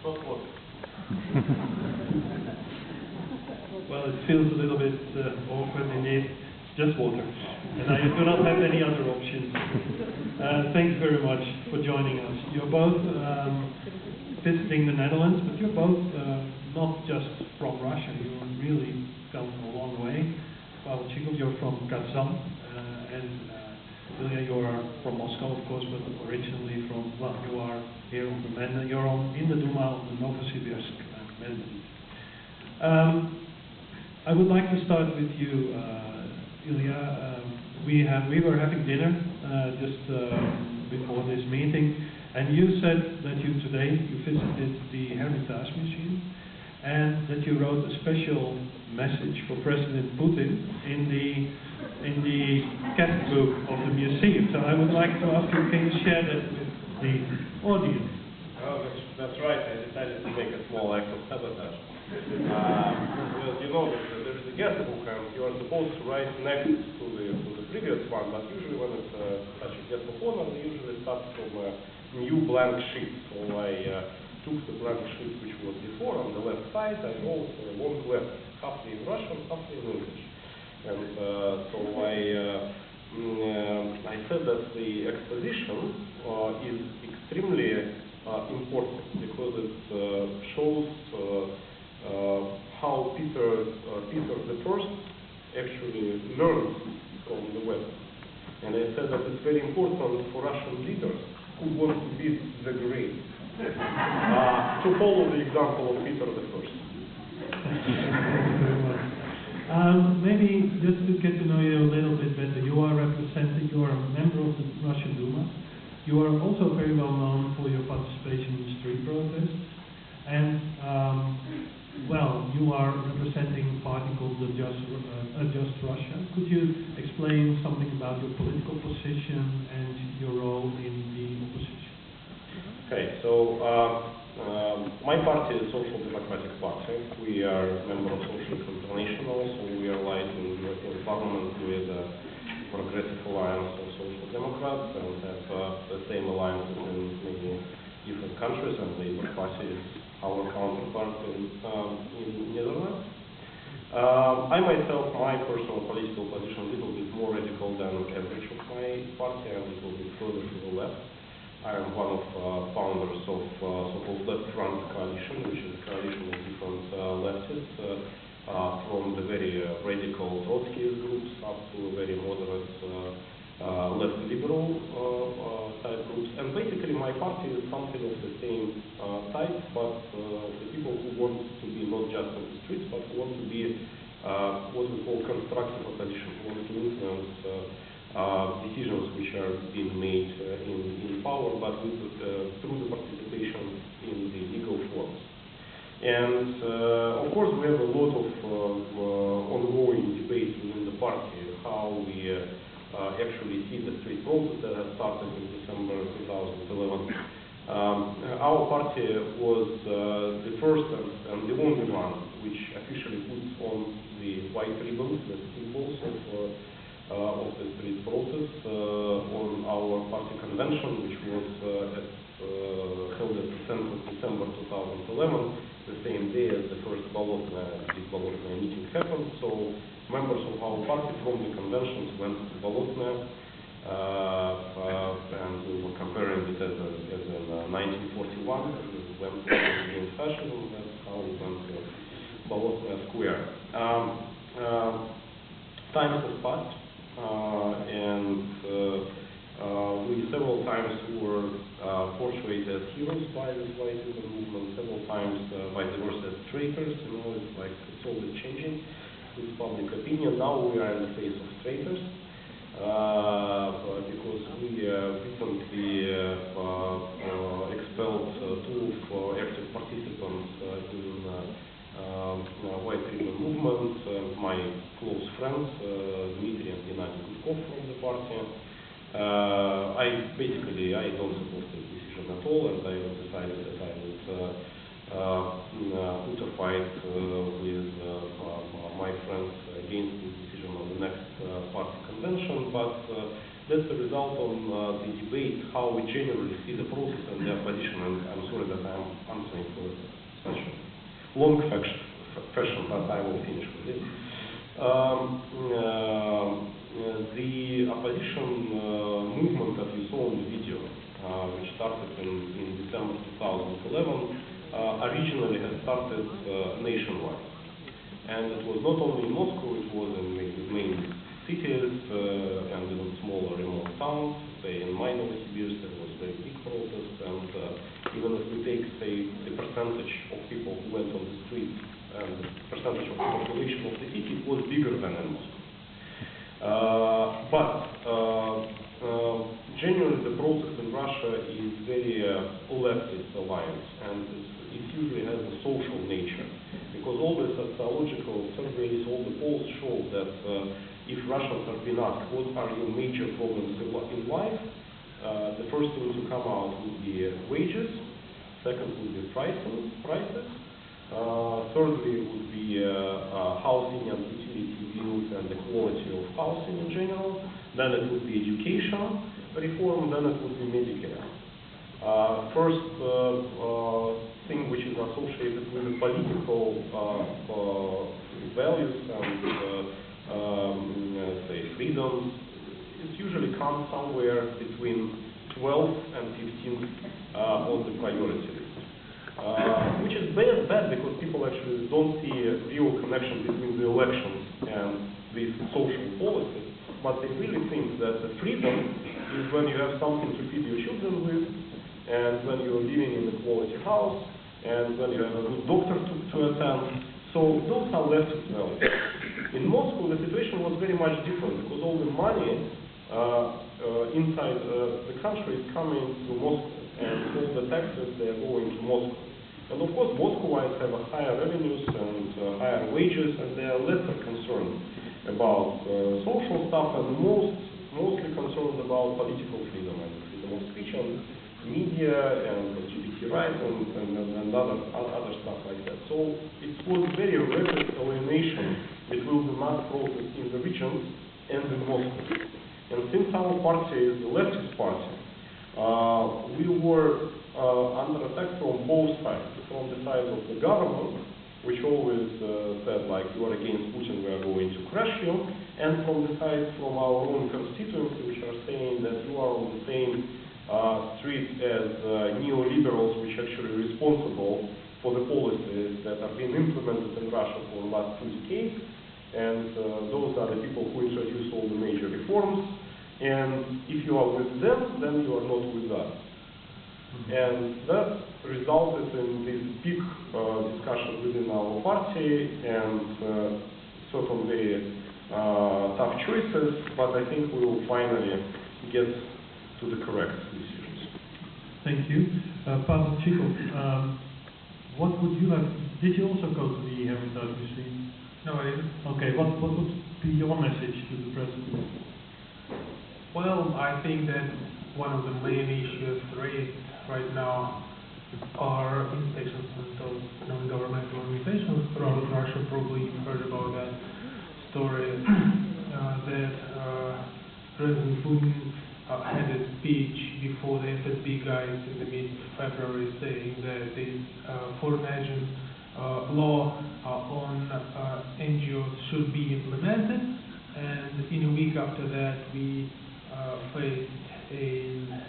hot water. Well, it feels a little bit awkward indeed. Just water. And I do not have any other options. Thanks very much for joining us. You're both visiting the Netherlands, but you're both not just from Russia. You really come a long way. Pavel Chikov, you're from Kazan, and Ilya, you are from Moscow, of course, but originally from, well, you are here on the Mendel. You're in the Duma on the Novosibirsk Mendel. I would like to start with you, Ilya. We were having dinner just before this meeting, and you said that you visited the Hermitage Museum, and that you wrote a special message for President Putin in the cat book of the museum. So I would like to ask you, can you share that with the audience? Oh, that's right. I decided to make a small act of sabotage. Because you know that there is a guest book, and you are supposed to write next to the previous one, but usually when it's such a guest of honor, they usually start from a new blank sheet. So I took the blank sheet which was before on the left side. I wrote a long letter, half in Russian, half in English. And so I said that the exposition is extremely important because it shows how Peter I actually learned from the West. And I said that it's very important for Russian leaders who want to be the great to follow the example of Peter I. Maybe just to get to know you a little bit better, you are a member of the Russian Duma. You are also very well known for your participation in street protests. And, well, you are representing a party called the Just Russia. Could you explain something about your political position and your role in the opposition? Okay, so my party is Social Democratic Party. We are a member of Socialist International, so we are allied in the European Parliament with the Progressive Alliance of Social Democrats, and have the same alliances in many different countries, and Labour Party is our counterpart in Netherlands. I myself, my personal political position, a little bit more radical than average of my party, and a little bit further to the left. I am one of founders of so-called Left Front Coalition, which is a coalition of different leftists, from the very radical Trotskyist groups up to very moderate left liberal type groups. And basically my party is something of the same type, but the people who want to be not just on the streets, but who want to be what we call constructive opposition, who want to influence decisions which are being made in power, but through the participation in the legal forms. And of course we have a lot of ongoing debates within the party, how we actually see the street protest that has started in December 2011. Our party was the first and the only one which officially puts on the white ribbons, the symbols of the street protest on our party convention, which was held at the 10th of December 2011, the same day as the first Bolotnaya meeting happened. So members of our party from the conventions went to Bolotnaya, and we were comparing it as in 1941, and we went against fascism. That's how we went to Bolotnaya Square. Times have passed. And we several times were portrayed as heroes by the white movement, several times vice versa as traitors. You know, it's like it's always changing with public opinion. Now we are in the phase of traitors because we recently expelled two active participants in white ribbon movement, my close friends, Dmitry and Gennady Gudkov from the party. I don't support this decision at all, and I decided that I would put a fight with my friends against this decision on the next party convention. But That's the result of the debate how we generally see the process and the opposition. And I'm sorry that I'm answering for such a long fashion, but I will finish with this. The opposition movement that you saw in the video, which started in December 2011, originally had started nationwide. And it was not only in Moscow, it was in the main cities and in smaller remote towns. Say in my Novosibirsk there was very big protest, and even if we take, say, the percentage of people who went on the streets and the percentage of the population of the city, it was bigger than in Moscow. Generally the process in Russia is very leftist alliance, and it usually has a social nature, because all the sociological surveys, all the polls show that if Russians are being asked what are your major problems in life, the first thing to come out would be wages, second would be prices, thirdly would be housing and utility bills and the quality of housing in general, then it would be education reform, then it would be Medicare. First thing which is associated with the political values and say freedoms, it usually comes somewhere between 12th and 15th on the priority list, which is bad because people actually don't see a real connection between the elections and these social policies, but they really think that the freedom is when you have something to feed your children with, and when you're living in a quality house, and when you have a good doctor to attend. So those are leftist values. In Moscow, the situation was very much different, because all the money inside the country is coming to Moscow, and all the taxes, they are going to Moscow. And of course, Moscovites have a higher revenues and higher wages, and they are lesser concerned about social stuff, and mostly concerned about political freedom and freedom of speech and media and LGBT rights and other stuff like that. So it was very rapid alienation between the mass protest in the region and in Moscow. And since our party is the leftist party, we were under attack from both sides. From the side of the government, which always said, like, you are against Putin, we are going to crush you, and from the side from our own constituents, which are saying that you are on the same street as neoliberals, which are actually responsible for the policies that are being implemented in Russia for the last 2 decades, and those are the people who introduced all the major reforms, and if you are with them, then you are not with us. And that resulted in this big discussion within our party and certain very tough choices, but I think we will finally get to the correct decisions. Thank you. Pavel Chikov, what would you like? Did you also go to the Hermitage Museum? No, I didn't. Okay, what would be your message to the president? Well, I think that one of the main issues raised right now are inspections of non-governmental organizations throughout Russia. Probably you've heard about that story that President Putin had a speech before the FSB guys in the mid-February saying that this foreign agent law on NGOs should be implemented, and in a week after that we faced an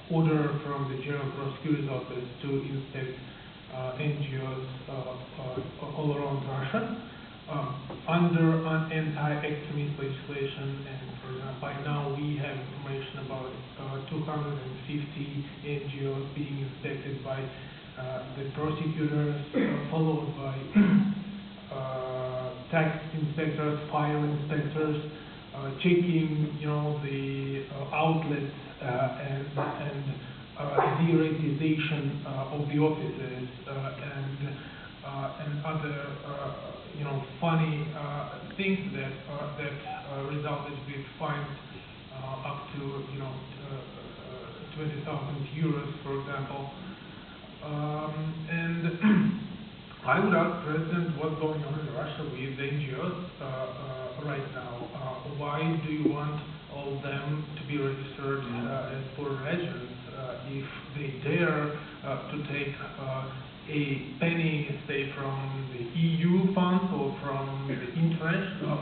order from the General Prosecutor's Office to inspect NGOs all around Russia under anti-extremist legislation. And for example, by now we have information about 250 NGOs being inspected by the prosecutors, followed by tax inspectors, fire inspectors, checking, the outlets and deratization of the offices and other funny things that resulted with fines up to 20,000 euros, for example. And I would ask President what's going on in Russia with the NGOs right now. Why do you want all of them to be registered as foreign agents if they dare to take a penny, say, from the EU funds or from the international,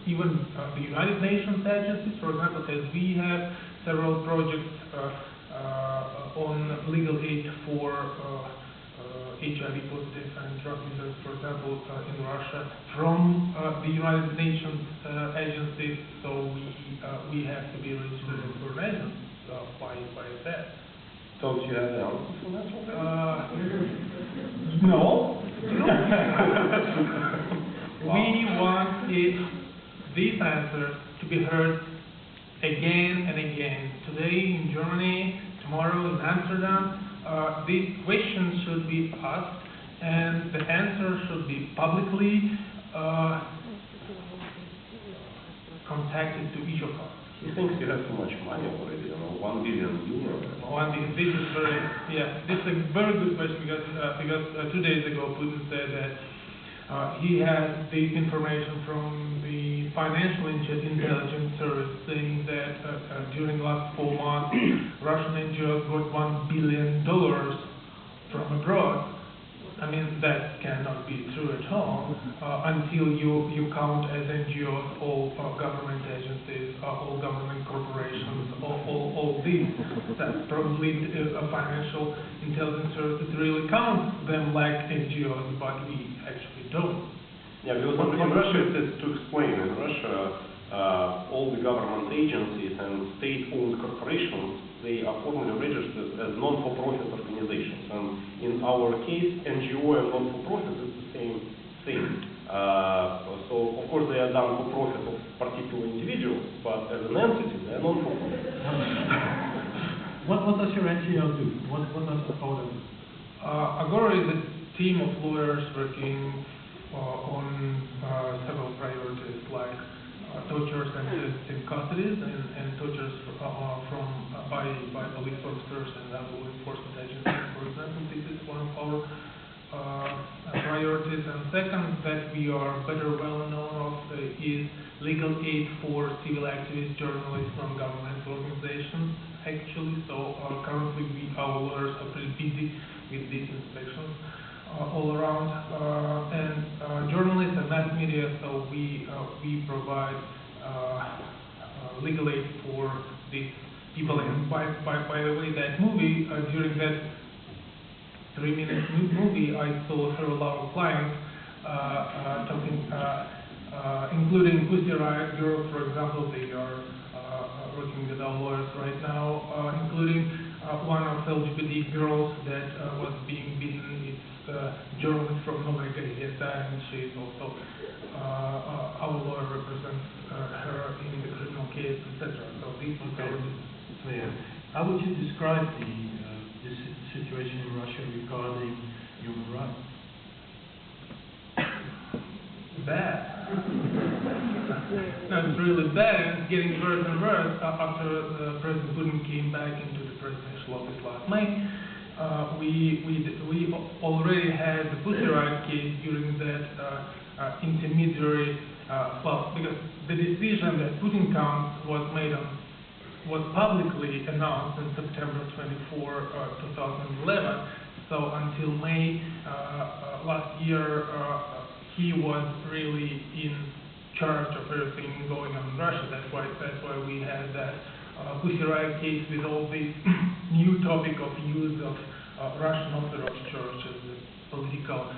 even the United Nations agencies, for example, as we have several projects on legal aid for HIV positive and drug users, for example, in Russia, from the United Nations agencies. So we have to be registered as foreign agents by that. So do you have the answer for that already? No. We want this answer to be heard again and again. Today in Germany, tomorrow in Amsterdam, these questions should be asked and the answer should be publicly contacted to each of us. He thinks you have too much money already, 1 billion euros. This is this is a very good question because 2 days ago Putin said that he has this information from the financial intelligence service saying that during the last 4 months Russian NGOs got $1 billion from abroad. I mean, that cannot be true at all until you count as NGOs all government agencies, all government corporations, all these. That probably a financial intelligence services really count them like NGOs, but we actually don't. Yeah, because in Russia, to explain, in Russia, all the government agencies and state-owned corporations, they are formally registered as non-for-profit organizations. And in our case, NGO and non-for-profit is the same thing. So, of course, they are done for profit of particular individuals, but as an entity, they are non-for-profit. What does your NGO do? What does Agora do? Agora is a team of lawyers working on several priorities like tortures and in custodies and tortures by police officers and other law enforcement agencies, for example. This is one of our priorities. And second, that we are better well known of is legal aid for civil activists, journalists, non-governmental organizations, actually. So currently our lawyers are pretty busy with these inspections all around, and journalists and mass media, so we provide legal aid for these people. And by the way, that movie, during that 3-minute movie, I saw several of our clients talking, including Pussy Riot Girls, for example. They are working with our lawyers right now, including one of LGBT girls that was being beaten. It's a journalist from Novaya Gazeta, and she is also our lawyer represents her in the criminal case, etc. So this is our business. How would you describe the situation in Russia regarding human rights? Bad. No, it's really bad, and it's getting worse and worse after President Putin came back into the presidential office last May. We already had the Pussy Riot case during that intermediary, because the decision that Putin counts was publicly announced on September 24, 2011. So until May last year, he was really in charge of everything going on in Russia. That's why we had that Pussy Riot case with all this new topic of use of Russian Orthodox Church as a political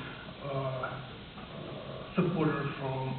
supporter from